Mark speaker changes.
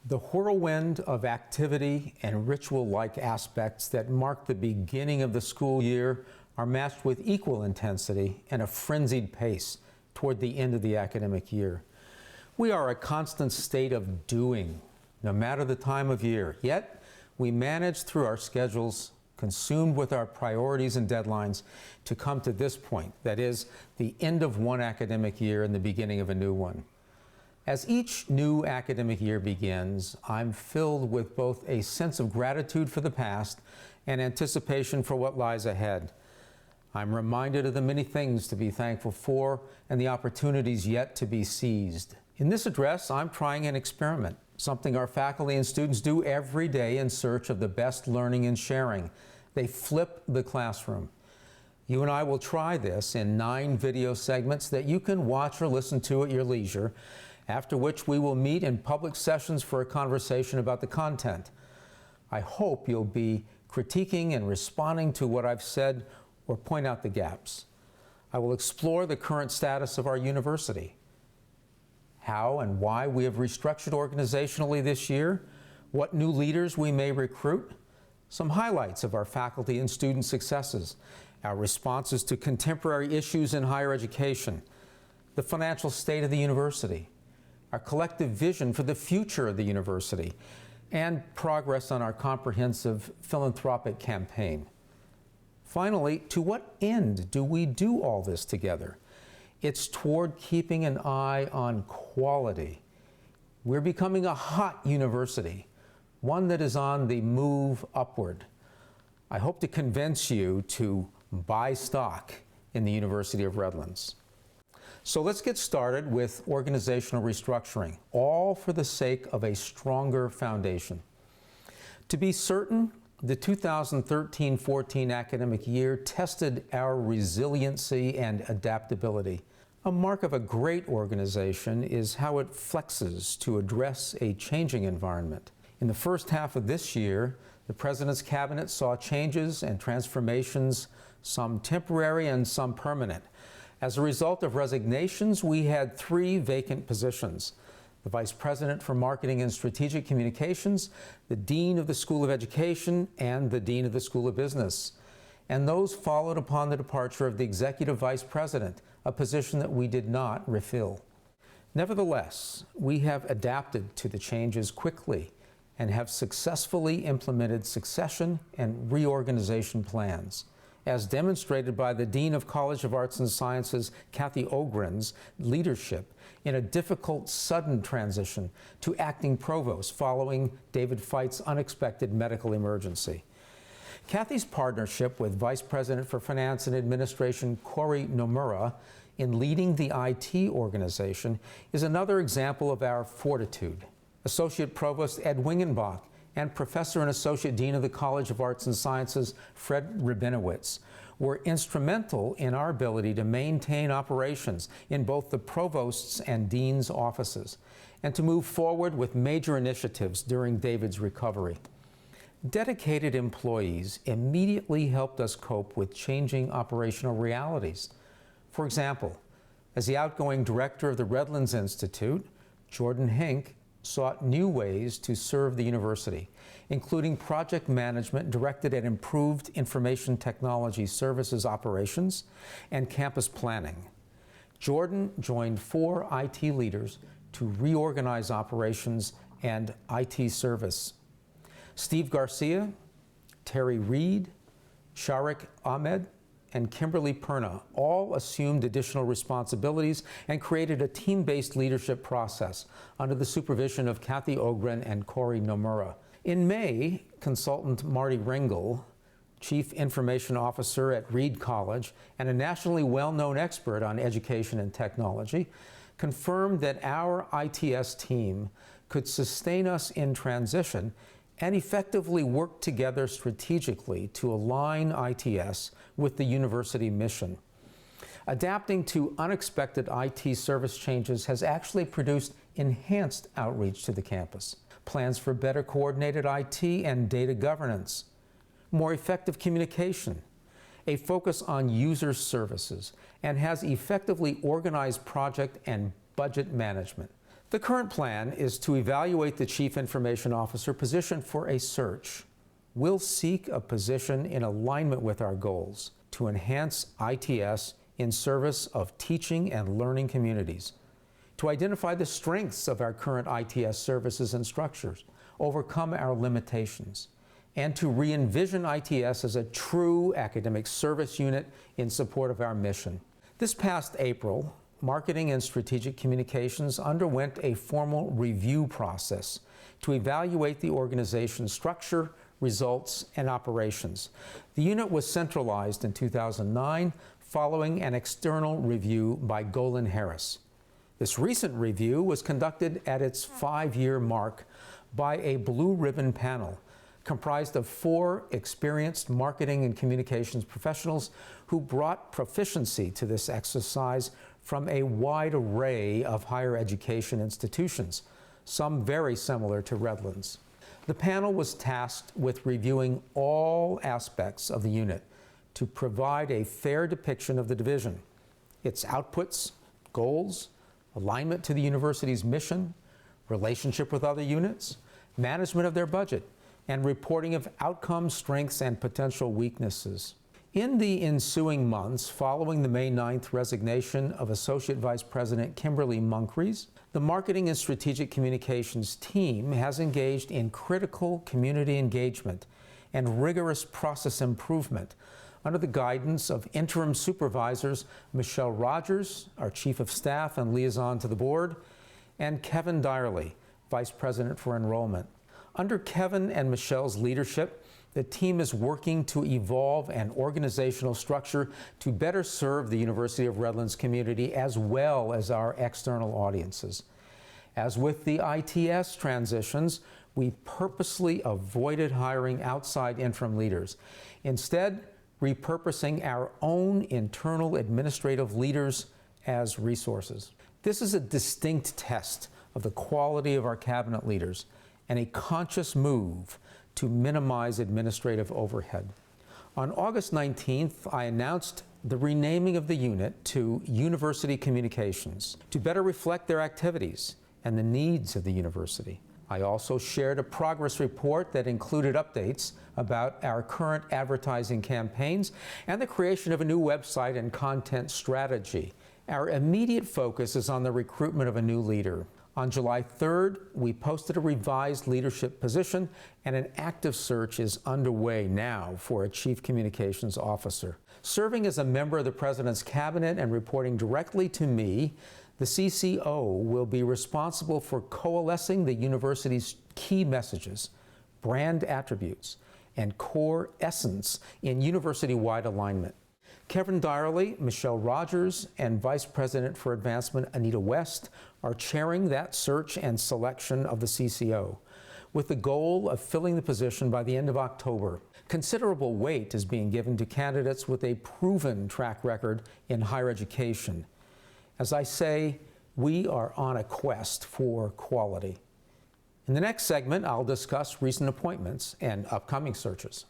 Speaker 1: The whirlwind of activity and ritual-like aspects that mark the beginning of the school year are matched with equal intensity and a frenzied pace toward the end of the academic year. We are a constant state of doing, no matter the time of year. Yet, we manage through our schedules, consumed with our priorities and deadlines, to come to this point, that is, the end of one academic year and the beginning of a new one. As each new academic year begins, I'm filled with both a sense of gratitude for the past and anticipation for what lies ahead. I'm reminded of the many things to be thankful for and the opportunities yet to be seized. In this address, I'm trying an experiment, something our faculty and students do every day in search of the best learning and sharing. They flip the classroom. You and I will try this in 9 video segments that you can watch or listen to at your leisure, after which we will meet in public sessions for a conversation about the content. I hope you'll be critiquing and responding to what I've said or point out the gaps. I will explore the current status of our university, how and why we have restructured organizationally this year, what new leaders we may recruit, some highlights of our faculty and student successes, our responses to contemporary issues in higher education, the financial state of the university, our collective vision for the future of the university, and progress on our comprehensive philanthropic campaign. Finally, to what end do we do all this together? It's toward keeping an eye on quality. We're becoming a hot university, one that is on the move upward. I hope to convince you to buy stock in the University of Redlands. So let's get started with organizational restructuring, all for the sake of a stronger foundation. To be certain, the 2013-14 academic year tested our resiliency and adaptability. A mark of a great organization is how it flexes to address a changing environment. In the first half of this year, the President's Cabinet saw changes and transformations, some temporary and some permanent. As a result of resignations, we had 3 vacant positions: the Vice President for Marketing and Strategic Communications, the Dean of the School of Education, and the Dean of the School of Business. And those followed upon the departure of the Executive Vice President, a position that we did not refill. Nevertheless, we have adapted to the changes quickly and have successfully implemented succession and reorganization plans, as demonstrated by the Dean of College of Arts and Sciences, Kathy Ogren's leadership in a difficult, sudden transition to acting provost following David Feit's unexpected medical emergency. Kathy's partnership with Vice President for Finance and Administration Cory Nomura in leading the IT organization is another example of our fortitude. Associate Provost Ed Wingenbach and Professor and Associate Dean of the College of Arts and Sciences, Fred Rabinowitz, were instrumental in our ability to maintain operations in both the Provost's and Dean's offices, and to move forward with major initiatives during David's recovery. Dedicated employees immediately helped us cope with changing operational realities. For example, as the outgoing director of the Redlands Institute, Jordan Hink sought new ways to serve the university, including project management directed at improved information technology services operations and campus planning. Jordan joined 4 IT leaders to reorganize operations and IT service. Steve Garcia, Terry Reed, Sharik Ahmed, and Kimberly Perna all assumed additional responsibilities and created a team-based leadership process under the supervision of Kathy Ogren and Cory Nomura. In May, consultant Marty Ringel, Chief Information Officer at Reed College and a nationally well-known expert on education and technology, confirmed that our ITS team could sustain us in transition and effectively work together strategically to align ITS with the university mission. Adapting to unexpected IT service changes has actually produced enhanced outreach to the campus, plans for better coordinated IT and data governance, more effective communication, a focus on user services, and has effectively organized project and budget management. The current plan is to evaluate the Chief Information Officer position for a search. We'll seek a position in alignment with our goals to enhance ITS in service of teaching and learning communities, to identify the strengths of our current ITS services and structures, overcome our limitations, and to re-envision ITS as a true academic service unit in support of our mission. This past April, Marketing and Strategic Communications underwent a formal review process to evaluate the organization's structure, results, and operations. The unit was centralized in 2009 following an external review by Golan Harris. This recent review was conducted at its 5-year mark by a blue ribbon panel comprised of 4 experienced marketing and communications professionals who brought proficiency to this exercise from a wide array of higher education institutions, some very similar to Redlands. The panel was tasked with reviewing all aspects of the unit to provide a fair depiction of the division, its outputs, goals, alignment to the university's mission, relationship with other units, management of their budget, and reporting of outcomes, strengths, and potential weaknesses. In the ensuing months following the May 9th resignation of Associate Vice President Kimberly Munkries, the Marketing and Strategic Communications team has engaged in critical community engagement and rigorous process improvement under the guidance of interim supervisors Michelle Rogers, our Chief of Staff and Liaison to the Board, and Kevin Dyerly, Vice President for Enrollment. Under Kevin and Michelle's leadership, the team is working to evolve an organizational structure to better serve the University of Redlands community as well as our external audiences. As with the ITS transitions, we purposely avoided hiring outside interim leaders, instead repurposing our own internal administrative leaders as resources. This is a distinct test of the quality of our cabinet leaders and a conscious move to minimize administrative overhead. On August 19th, I announced the renaming of the unit to University Communications to better reflect their activities and the needs of the university. I also shared a progress report that included updates about our current advertising campaigns and the creation of a new website and content strategy. Our immediate focus is on the recruitment of a new leader. On July 3rd, we posted a revised leadership position, and an active search is underway now for a Chief Communications Officer. Serving as a member of the President's Cabinet and reporting directly to me, the CCO will be responsible for coalescing the university's key messages, brand attributes, and core essence in university-wide alignment. Kevin Dyerly, Michelle Rogers, and Vice President for Advancement Anita West are chairing that search and selection of the CCO, with the goal of filling the position by the end of October. Considerable weight is being given to candidates with a proven track record in higher education. As I say, we are on a quest for quality. In the next segment, I'll discuss recent appointments and upcoming searches.